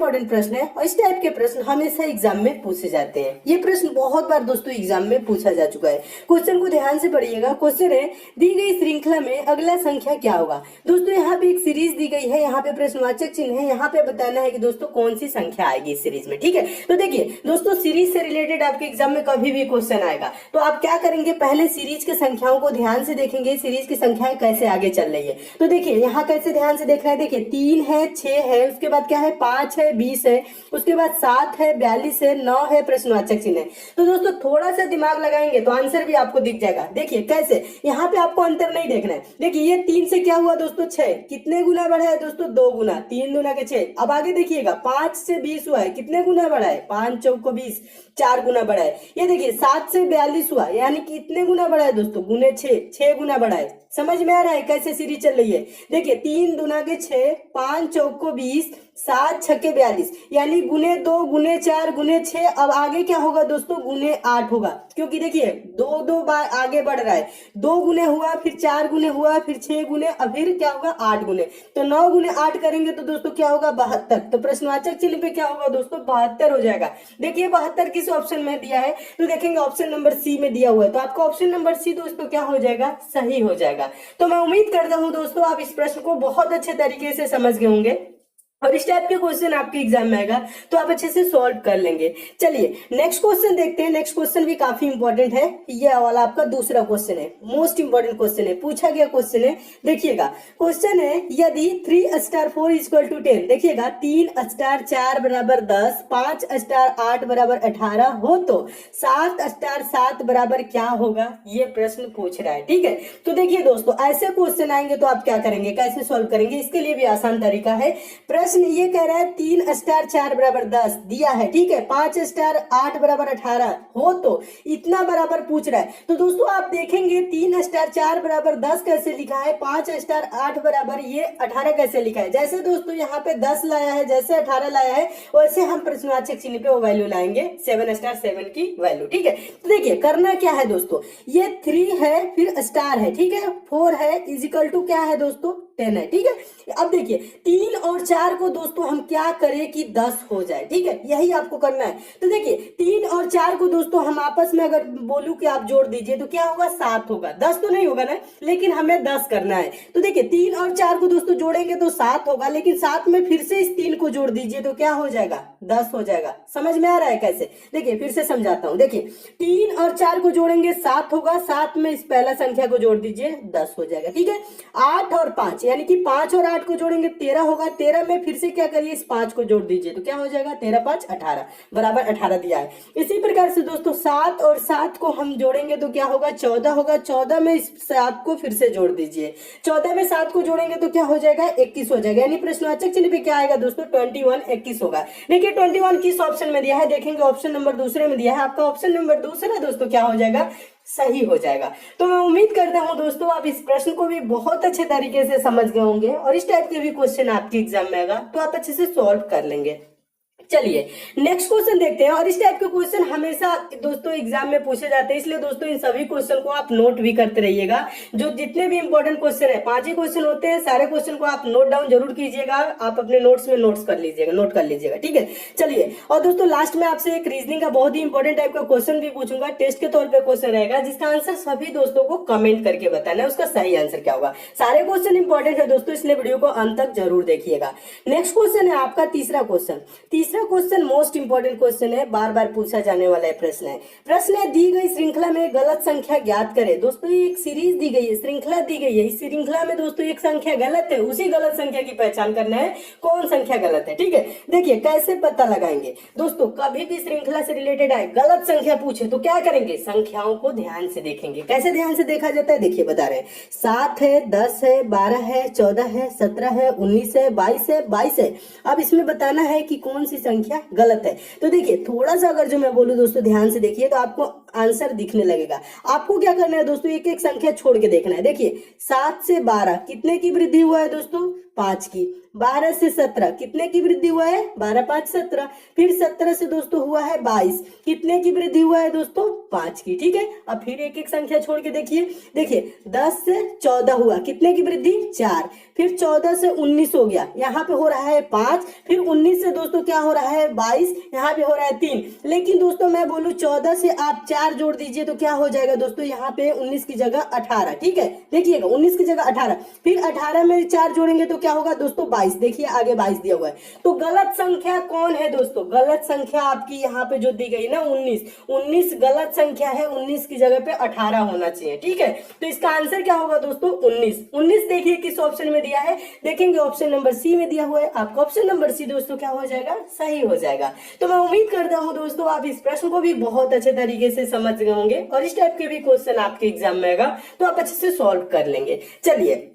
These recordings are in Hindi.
इंपॉर्टेंट प्रश्न है और इस टाइप के प्रश्न हमेशा एग्जाम में पूछे जाते हैं। ये प्रश्न बहुत बार दोस्तों एग्जाम में पूछा जा चुका है। क्वेश्चन को ध्यान से पढ़िएगा। क्वेश्चन है, दी गई श्रृंखला में अगला संख्या क्या होगा। दोस्तों यहाँ पे एक सीरीज दी गई है, यहाँ पे प्रश्नवाचक चिन्ह है, यहाँ पे बताना है कि दोस्तों कौन सी संख्या आएगी इस सीरीज में। ठीक है, तो देखिए दोस्तों सीरीज से रिलेटेड आपके एग्जाम में कभी भी क्वेश्चन आएगा तो आप क्या करेंगे, पहले सीरीज की संख्याओं को ध्यान से देखेंगे, सीरीज की संख्याएं कैसे आगे चल रही है। तो देखिए यहाँ कैसे ध्यान से देखना है, देखिए 3 है, 6 है, उसके बाद क्या है 5 है, 20 है, उसके बाद 7 है, 42 है, 9 है, प्रश्नवाचक चिन्ह है। तो दोस्तों थोड़ा सा दिमाग लगाएंगे तो आंसर भी आपको दिख जाएगा। देखिए कैसे, यहाँ पे आपको अंतर नहीं देखना है। देखिए ये 3 से क्या हुआ दोस्तों 6, कितने गुना बढ़ा है दोस्तों 2 गुना, 3 गुना के 6। अब आगे देखिएगा 5 से 20 हुआ है, कितने गुना बढ़ा है, 5 चौको 20, 4 गुना बढ़ा है। ये देखिए 7 से 42 हुआ, यानी कितने गुना बढ़ा है दोस्तों, गुने 6 गुना बढ़ा है। समझ में आ रहा है कैसे सीरीज चल रही है। देखिए 3 दूना के 6, 5 चौको 20, 7 छक्के 42, यानी गुने 2 गुने 4 गुने 6। अब आगे क्या होगा दोस्तों, गुने 8 होगा, क्योंकि देखिए 2 बार आगे बढ़ रहा है। 2 गुने हुआ, फिर 4 गुने हुआ, फिर 6 गुने, अब फिर क्या होगा 8 गुने। तो 9 गुने 8 करेंगे तो दोस्तों क्या होगा 72। तो प्रश्नवाचक चिन्ह पे क्या होगा दोस्तों 72 हो जाएगा। देखिए 72 किस ऑप्शन में दिया है, तो देखेंगे ऑप्शन नंबर सी में दिया हुआ है, तो आपका ऑप्शन नंबर सी दोस्तों क्या हो जाएगा, सही हो जाएगा। तो मैं उम्मीद करता हूं दोस्तों आप इस प्रश्न को बहुत अच्छे तरीके से समझ गए होंगे और इस टाइप के क्वेश्चन आपके एग्जाम में आएगा तो आप अच्छे से सॉल्व कर लेंगे। चलिए नेक्स्ट क्वेश्चन देखते हैं। नेक्स्ट क्वेश्चन भी काफी इंपॉर्टेंट है, ये वाला आपका दूसरा क्वेश्चन है, मोस्ट इंपॉर्टेंट क्वेश्चन है, पूछा गया क्वेश्चन है। देखिएगा क्वेश्चन है, यदि 3 स्टार 4 इक्वल टू 10, देखिएगा 3 स्टार 4 बराबर 10, 5 स्टार 8 बराबर 18 हो तो 7 स्टार 7 बराबर क्या होगा, ये प्रश्न पूछ रहा है। ठीक है, तो देखिए दोस्तों ऐसे क्वेश्चन आएंगे तो आप क्या करेंगे, कैसे सॉल्व करेंगे, इसके लिए भी आसान तरीका है। प्रश्न ये कह रहा है 3 स्टार 4 बराबर 10 दिया है, ठीक है, 5 स्टार 8 बराबर 18 हो तो इतना बराबर पूछ रहा है। तो दोस्तों आप देखेंगे 3 स्टार 4 बराबर 10 कैसे लिखा है, 5 स्टार 8 बराबर ये 18 कैसे लिखा है। जैसे दोस्तों यहाँ पे 10 लाया है, जैसे 18 लाया है, वैसे हम प्रश्नवाचक चिन्ह पे वो वैल्यू लाएंगे 7 स्टार 7 की वैल्यू। ठीक है, तो देखिए करना क्या है दोस्तों, ये 3 है फिर स्टार है, ठीक है, 4 है इजिकल टू क्या है दोस्तों 10 है। ठीक है, अब देखिए 3 और 4 को दोस्तों हम क्या करें कि 10 हो जाए। ठीक है, यही आपको करना है। तो देखिए 3 और 4 को दोस्तों हम आपस में अगर बोलूं कि आप जोड़ दीजिए तो क्या होगा 7 होगा, 10 तो नहीं होगा ना, लेकिन हमें 10 करना है। तो देखिए 3 और 4 को दोस्तों जोड़ेंगे तो 7 होगा, लेकिन साथ में फिर से इस 3 को जोड़ दीजिए तो क्या हो जाएगा 10 हो जाएगा। समझ में आ रहा है कैसे, देखिए फिर से समझाता हूं। देखिए 3 और 4 को जोड़ेंगे 7 होगा, साथ में इस पहला संख्या को जोड़ दीजिए 10 हो जाएगा। ठीक है, 8 और 5 यानी कि 5 और 8 को जोड़ेंगे 13 होगा, 13 में फिर से क्या करिए इस 5 को जोड़ दीजिए तो क्या हो जाएगा 13 5 18 बराबर 18 दिया है। इसी प्रकार से दोस्तों 7 और 7 को हम जोड़ेंगे तो क्या होगा 14 होगा, 14 में इस 7 को फिर से जोड़ दीजिए, 14 में 7 को जोड़ेंगे तो क्या हो जाएगा 21 हो जाएगा, यानी प्रश्नवाचक चिन्ह पे क्या आएगा दोस्तों 21 21 होगा। देखिए 21 किस ऑप्शन में दिया है, देखेंगे ऑप्शन नंबर दूसरे में दिया है, आपका ऑप्शन नंबर दूसरा दोस्तों क्या हो जाएगा सही हो जाएगा। तो मैं उम्मीद करता हूं दोस्तों आप इस प्रश्न को भी बहुत अच्छे तरीके से समझ गए होंगे और इस टाइप के भी क्वेश्चन आपके एग्जाम में आएगा तो आप अच्छे से सॉल्व कर लेंगे। चलिए नेक्स्ट क्वेश्चन देखते हैं और इस टाइप के क्वेश्चन हमेशा दोस्तों एग्जाम में पूछे जाते हैं, इसलिए दोस्तों इन सभी क्वेश्चन को आप नोट भी करते रहिएगा। जो जितने भी इंपॉर्टेंट क्वेश्चन है 5 ही क्वेश्चन होते हैं, सारे क्वेश्चन को आप नोट डाउन जरूर कीजिएगा, आप अपने नोट्स में नोट कर लीजिएगा। ठीक है, चलिए और दोस्तों लास्ट में आपसे एक रीजनिंग का बहुत ही इंपॉर्टेंट टाइप का क्वेश्चन भी पूछूंगा, टेस्ट के तौर पर क्वेश्चन रहेगा, जिसका आंसर सभी दोस्तों को कमेंट करके बताना है उसका सही आंसर क्या होगा। सारे क्वेश्चन इंपॉर्टेंट है दोस्तों, इसलिए वीडियो को अंत तक जरूर देखिएगा। नेक्स्ट क्वेश्चन है आपका तीसरा क्वेश्चन मोस्ट इंपॉर्टेंट क्वेश्चन है, बार बार पूछा जाने वाला है प्रश्न है, दी गई श्रृंखला में गलत संख्या ज्ञात करें। दोस्तों ये एक सीरीज दी गई है, श्रृंखला दी गई है, इस श्रृंखला में दोस्तों एक संख्या गलत है, उसी गलत संख्या की पहचान करना है कौन संख्या गलत है। ठीक है, देखिए कैसे पता लगाएंगे दोस्तों, कभी भी श्रृंखला से रिलेटेड आए गलत संख्या पूछे तो क्या करेंगे, संख्याओं को ध्यान से देखेंगे। कैसे ध्यान से देखा जाता है, देखिए बता रहे हैं 7 है, 10 है, 12 है, 14 है, 17 है, 19 है, 22 है। अब इसमें बताना है कि कौन सी संख्या गलत है। तो देखिए थोड़ा सा अगर जो मैं बोलूं दोस्तों ध्यान से देखिए तो आपको आंसर दिखने लगेगा। आपको क्या करना है दोस्तों, एक एक संख्या छोड़ के देखना है। देखिए 7 से 12 कितने की वृद्धि हुआ है दोस्तों, 5 की। 12 से 17 कितने की वृद्धि हुआ है, 12 5 17। फिर 17 से दोस्तों हुआ है 22, कितने की वृद्धि हुआ है दोस्तों, 5 की। ठीक है, अब फिर एक एक संख्या छोड़ के देखिए। देखिए 10 से 14 हुआ, कितने की वृद्धि, 4। फिर 14 से 19 हो गया, यहाँ पे हो रहा है 5। फिर 19 से दोस्तों क्या हो रहा है, 22, यहाँ पे हो रहा है 3। लेकिन दोस्तों मैं बोलूं 14 से आप 4 जोड़ दीजिए तो क्या हो जाएगा दोस्तों, यहाँ पे 19 की जगह 18। ठीक है, देखिएगा 19 की जगह 18। फिर 18 में 4 जोड़ेंगे तो क्या होगा दोस्तों, 22। देखिए आगे 22 दिया हुआ है। तो गलत संख्या कौन है दोस्तों, गलत संख्या आपकी यहाँ पे जो दी गई ना 19, 19 गलत संख्या है। 19 की जगह पे 18 होना चाहिए। ठीक है, तो इसका आंसर क्या होगा दोस्तों, 19। 19 देखिए किस ऑप्शन में दिया है, देखेंगे ऑप्शन नंबर सी में दिया हुआ है। आपका ऑप्शन नंबर सी दोस्तों क्या हो जाएगा, सही हो जाएगा। तो मैं उम्मीद करता हूं दोस्तों आप इस प्रश्न को भी बहुत अच्छे तरीके से समझ गए होंगे और इस टाइप के भी क्वेश्चन आपके एग्जाम में आएगा तो आप अच्छे से सॉल्व कर लेंगे। चलिए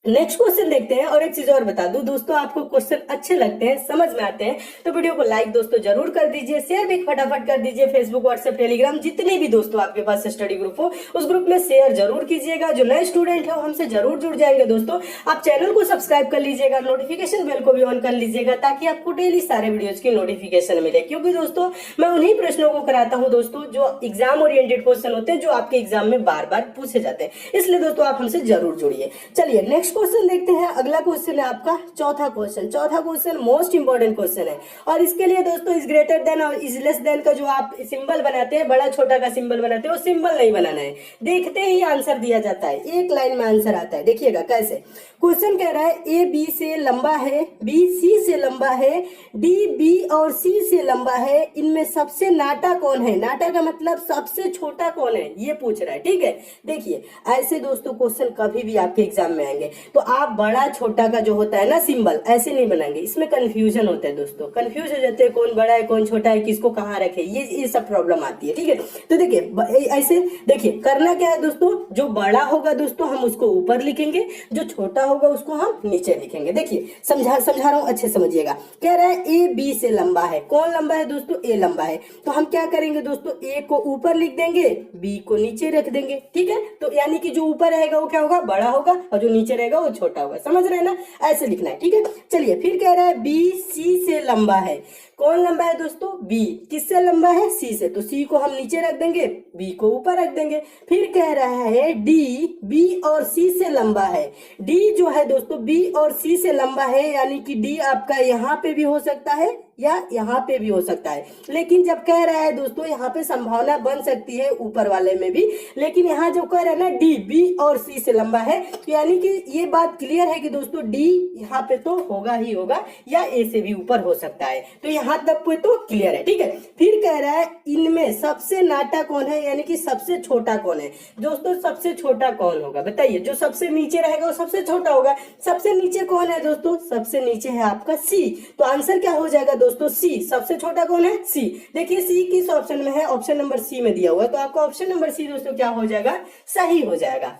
नेक्स्ट क्वेश्चन देखते हैं। और एक चीज और बता दूं दोस्तों, आपको क्वेश्चन अच्छे लगते हैं, समझ में आते हैं तो वीडियो को लाइक दोस्तों जरूर कर दीजिए, शेयर भी फटाफट कर दीजिए। फेसबुक, व्हाट्सएप, टेलीग्राम जितने भी दोस्तों आपके पास स्टडी ग्रुप हो उस ग्रुप में शेयर जरूर कीजिएगा। जो नए स्टूडेंट है वो हमसे जरूर जुड़ जाएंगे दोस्तों। आप चैनल को सब्सक्राइब कर लीजिएगा, नोटिफिकेशन बेल को भी ऑन कर लीजिएगा ताकि आपको डेली सारे वीडियोज की नोटिफिकेशन मिले। क्योंकि दोस्तों मैं उन्हीं प्रश्नों को कराता हूँ दोस्तों जो एग्जाम ओरिएंटेड क्वेश्चन होते हैं, जो आपके एग्जाम में बार बार पूछे जाते हैं। इसलिए दोस्तों आप हमसे जरूर जुड़िए। चलिए नेक्स्ट क्वेश्चन देखते हैं। अगला क्वेश्चन है आपका चौथा क्वेश्चन। चौथा क्वेश्चन मोस्ट इंपॉर्टेंट क्वेश्चन है और इसके लिए दोस्तों इज ग्रेटर देन और इज लेस देन का जो आप सिंबल बनाते हैं, बड़ा छोटा का सिंबल बनाते हैं, वो सिंबल नहीं बनाना है, देखते ही आंसर दिया जाता है, एक लाइन में आंसर आता है। देखिएगा कैसे, क्वेश्चन कह रहा है ए बी से लंबा है, बी सी से लंबा है, डी बी और सी से लंबा है, इनमें सबसे नाटा कौन है। नाटा का मतलब सबसे छोटा कौन है, ये पूछ रहा है। ठीक है, देखिए ऐसे दोस्तों क्वेश्चन कभी भी आपके एग्जाम में आएंगे तो आप बड़ा छोटा का जो होता है ना सिंबल ऐसे नहीं बनाएंगे, इसमें कंफ्यूजन होता है दोस्तों, कंफ्यूज हो जाते हैं कौन बड़ा है कौन छोटा है, किसको कहाँ रखे, ये सब प्रॉब्लम आती है। ठीक है, तो देखिए ऐसे देखिए करना क्या है दोस्तों, जो बड़ा होगा दोस्तों हम उसको ऊपर लिखेंगे, जो छोटा होगा उसको हम नीचे लिखेंगे। देखिए समझा रहा हूं, अच्छे समझिएगा। कह रहा है ए बी से लंबा है, कौन लंबा है दोस्तों, ए लंबा है। तो हम क्या करेंगे दोस्तों, ए को ऊपर लिख देंगे, बी को नीचे रख देंगे। ठीक है, तो यानी कि जो ऊपर रहेगा वो क्या होगा, बड़ा होगा और जो नीचे रहेगा वो छोटा होगा। समझ रहे हैं ना, ऐसे लिखना है। ठीक है, चलिए फिर कह रहा है बी सी से लंबा है, कौन लंबा है दोस्तों, बी। किससे लंबा है, सी से, तो सी को हम नीचे रख देंगे, बी को ऊपर रख देंगे। फिर कह रहा है डी बी और सी से लंबा है, डी जो है दोस्तों बी और सी से लंबा है, यानी कि डी आपका यहाँ पे भी हो सकता है या यहाँ पे भी हो सकता है। लेकिन जब कह रहा है दोस्तों यहाँ पे संभावना बन सकती है ऊपर वाले में भी, लेकिन यहाँ जो कह रहा है ना डी बी और सी से लंबा है, यानी कि ये बात क्लियर है कि दोस्तों डी यहाँ पे तो होगा ही होगा या ए से भी ऊपर हो सकता है। तो यहाँ तक पे तो क्लियर है। ठीक है, फिर कह रहा है इनमें सबसे नाटा कौन है, यानी कि सबसे छोटा कौन है। दोस्तों सबसे छोटा कौन होगा बताइए, जो सबसे नीचे रहेगा वो सबसे छोटा होगा। सबसे नीचे कौन है दोस्तों, सबसे नीचे है आपका सी। तो आंसर क्या हो जाएगा दोस्तों, सी। सबसे छोटा कौन है, सी। देखिए सी किस ऑप्शन में है, ऑप्शन नंबर सी में दिया हुआ है, तो आपका ऑप्शन नंबर सी दोस्तों क्या हो जाएगा, सही हो जाएगा।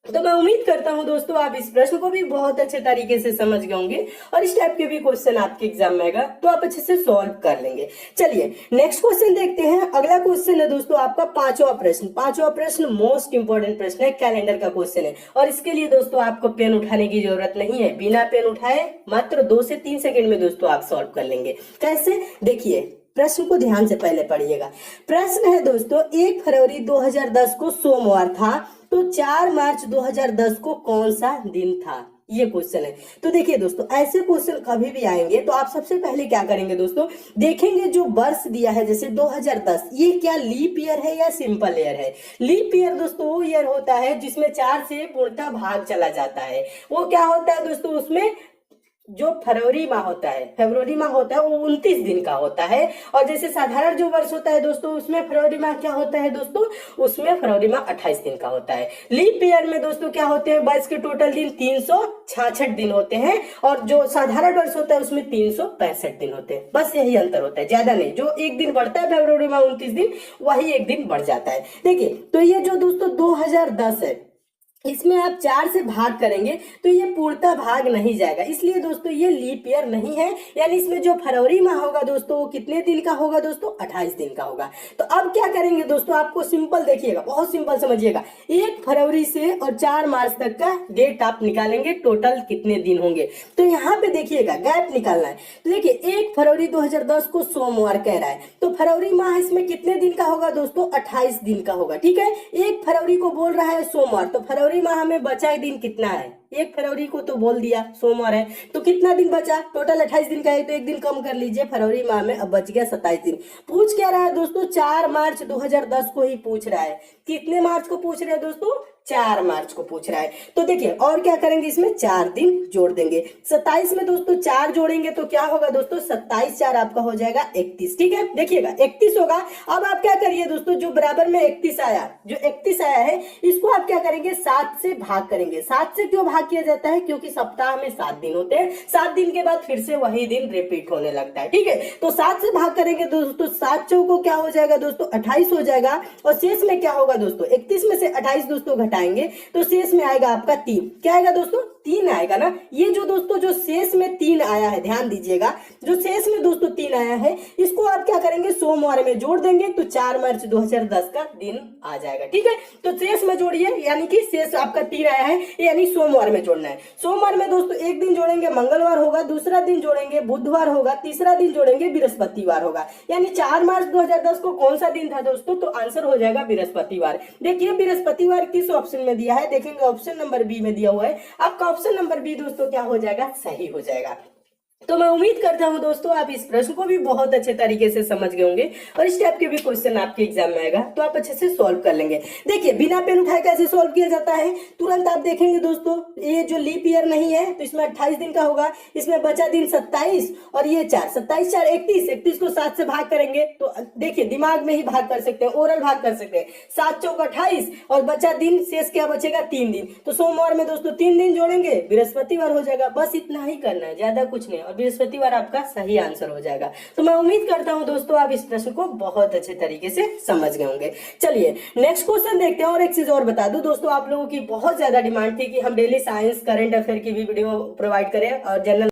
तो मैं उम्मीद करता हूं दोस्तों आप इस प्रश्न को भी बहुत अच्छे तरीके से समझ गए होंगे और इस टाइप के भी क्वेश्चन आपके एग्जाम में आएगा तो आप अच्छे से सॉल्व कर लेंगे। चलिए नेक्स्ट क्वेश्चन देखते हैं। अगला क्वेश्चन है दोस्तों आपका पांचवा प्रश्न। पांचवा प्रश्न मोस्ट इंपोर्टेंट प्रश्न है, कैलेंडर का क्वेश्चन है और इसके लिए दोस्तों आपको पेन उठाने की जरूरत नहीं है, बिना पेन उठाए मात्र 2 से 3 सेकंड में दोस्तों आप सॉल्व कर लेंगे। कैसे, देखिए प्रश्न को ध्यान से पहले पढ़िएगा। प्रश्न है दोस्तों 1 फरवरी 2010 को सोमवार था, तो 4 मार्च 2010 को कौन सा दिन था, ये क्वेश्चन है। तो देखिए दोस्तों ऐसे क्वेश्चन कभी भी आएंगे तो आप सबसे पहले क्या करेंगे दोस्तों, देखेंगे जो वर्ष दिया है जैसे 2010, ये क्या लीप ईयर है या सिंपल ईयर है। लीप ईयर दोस्तों वो ईयर होता है जिसमें 4 से पूर्णतः भाग चला जाता है। वो क्या होता है दोस्तों, उसमें जो फरवरी माह होता है, फरवरी माह होता है वो 29 दिन का होता है। और जैसे साधारण जो वर्ष होता है दोस्तों उसमें फरवरी माह क्या होता है दोस्तों, उसमें फरवरी माह 28 दिन का होता है। लीप ईयर में दोस्तों क्या होते हैं, वर्ष के टोटल दिन 366 दिन होते हैं और जो साधारण वर्ष होता है उसमें 365 दिन होते हैं। बस यही अंतर होता है, ज्यादा नहीं। जो एक दिन बढ़ता है फरवरी माह 29 दिन, वही एक दिन बढ़ जाता है। देखिए तो ये जो दोस्तों 2010 है, इसमें आप 4 से भाग करेंगे तो ये पूर्णतः भाग नहीं जाएगा, इसलिए दोस्तों ये लीप ईयर नहीं है। यानी इसमें जो फरवरी माह होगा दोस्तों वो कितने दिन का होगा दोस्तों, 28 दिन का होगा। तो अब क्या करेंगे दोस्तों, आपको सिंपल देखिएगा, बहुत सिंपल समझिएगा। 1 फरवरी से और 4 मार्च तक का डेट आप निकालेंगे, टोटल कितने दिन होंगे। तो यहाँ पे देखिएगा गैप निकालना है। तो देखिए 1 फरवरी 2010 को सोमवार कह रहा है, तो फरवरी माह इसमें कितने दिन का होगा दोस्तों, 28 दिन का होगा। ठीक है, 1 फरवरी को बोल रहा है सोमवार, तो फरवरी माह में बचा दिन कितना है, 1 फरवरी को तो बोल दिया सोमवार है, तो कितना दिन बचा, टोटल 28 दिन का है, तो एक दिन कम कर लीजिए, फरवरी माह में अब बच गया 27 दिन। पूछ क्या रहा है दोस्तों, 4 मार्च 2010 को ही पूछ रहा है। कितने मार्च को पूछ रहे हैं दोस्तों, 4 मार्च को पूछ रहा है। तो देखिए और क्या करेंगे, इसमें 4 दिन जोड़ देंगे। 27 में दोस्तों 4 जोड़ेंगे तो क्या होगा दोस्तों, 27 4 आपका हो जाएगा 31। ठीक है, देखिएगा 31 होगा। अब आप क्या करिए दोस्तों, जो बराबर में 31 आया, जो 31 आया है इसको आप क्या करेंगे, 7 से भाग करेंगे। 7 से क्यों भाग किया जाता है, क्योंकि सप्ताह में 7 दिन होते हैं, 7 दिन के बाद फिर से वही दिन रिपीट होने लगता है। ठीक है, तो 7 से भाग करेंगे दोस्तों, 7 चौको क्या हो जाएगा दोस्तों, 28 हो जाएगा। और शेष में क्या होगा दोस्तों, 31 में से 28 दोस्तों घटाएंगे तो शेष में आएगा आपका 3। क्या आएगा दोस्तों, 3 आएगा ना। ये जो दोस्तों जो शेष में 3 आया है, ध्यान दीजिएगा, जो शेष में दोस्तों 3 आया है इसको आप क्या करेंगे, सोमवार में जोड़ देंगे तो 4 मार्च 2010 का दिन आ जाएगा। ठीक है, तो शेष में जोड़िए, यानी कि शेष आपका 3 आया है, यानी सोमवार में जोड़ना है। सोमवार में दोस्तों एक दिन जोड़ेंगे मंगलवार होगा, दूसरा दिन जोड़ेंगे बुधवार होगा, तीसरा दिन जोड़ेंगे बृहस्पतिवार होगा। यानी 4 मार्च 2010 को कौन सा दिन था दोस्तों, तो आंसर हो जाएगा बृहस्पतिवार। देखिए बृहस्पतिवार किस ऑप्शन में दिया है, देखेंगे ऑप्शन नंबर बी में दिया हुआ है। आपका ऑप्शन नंबर बी दोस्तों क्या हो जाएगा, सही हो जाएगा। तो मैं उम्मीद करता हूं दोस्तों आप इस प्रश्न को भी बहुत अच्छे तरीके से समझ गए होंगे और इस टाइप के भी क्वेश्चन आपके एग्जाम में आएगा तो आप अच्छे से सॉल्व कर लेंगे। देखिए बिना पेन उठाए कैसे सॉल्व किया जाता है, तुरंत आप देखेंगे दोस्तों, ये जो लीप ईयर नहीं है तो इसमें 28 दिन का होगा, इसमें बचा दिन 27 और ये 4, 27 4 31, 31 को 7 से भाग करेंगे तो देखिए दिमाग में ही भाग कर सकते हैं, ओरल भाग कर सकते हैं। 7 चौक 28 और बचा दिन, शेष क्या बचेगा, 3 दिन। तो सोमवार में दोस्तों 3 दिन जोड़ेंगे, बृहस्पतिवार हो जाएगा। बस इतना ही करना है, ज्यादा कुछ नहीं, बृहस्पतिवार आपका सही आंसर हो जाएगा। तो मैं उम्मीद करता हूं दोस्तों आप इस प्रश्न को बहुत अच्छे तरीके से समझ गए होंगे। चलिए नेक्स्ट क्वेश्चन देखते हैं। और एक चीज और बता दूं दोस्तों, आप लोगों की बहुत ज्यादा डिमांड थी कि हम डेली साइंस करंट अफेयर की भी वीडियो प्रोवाइड करें और जनरल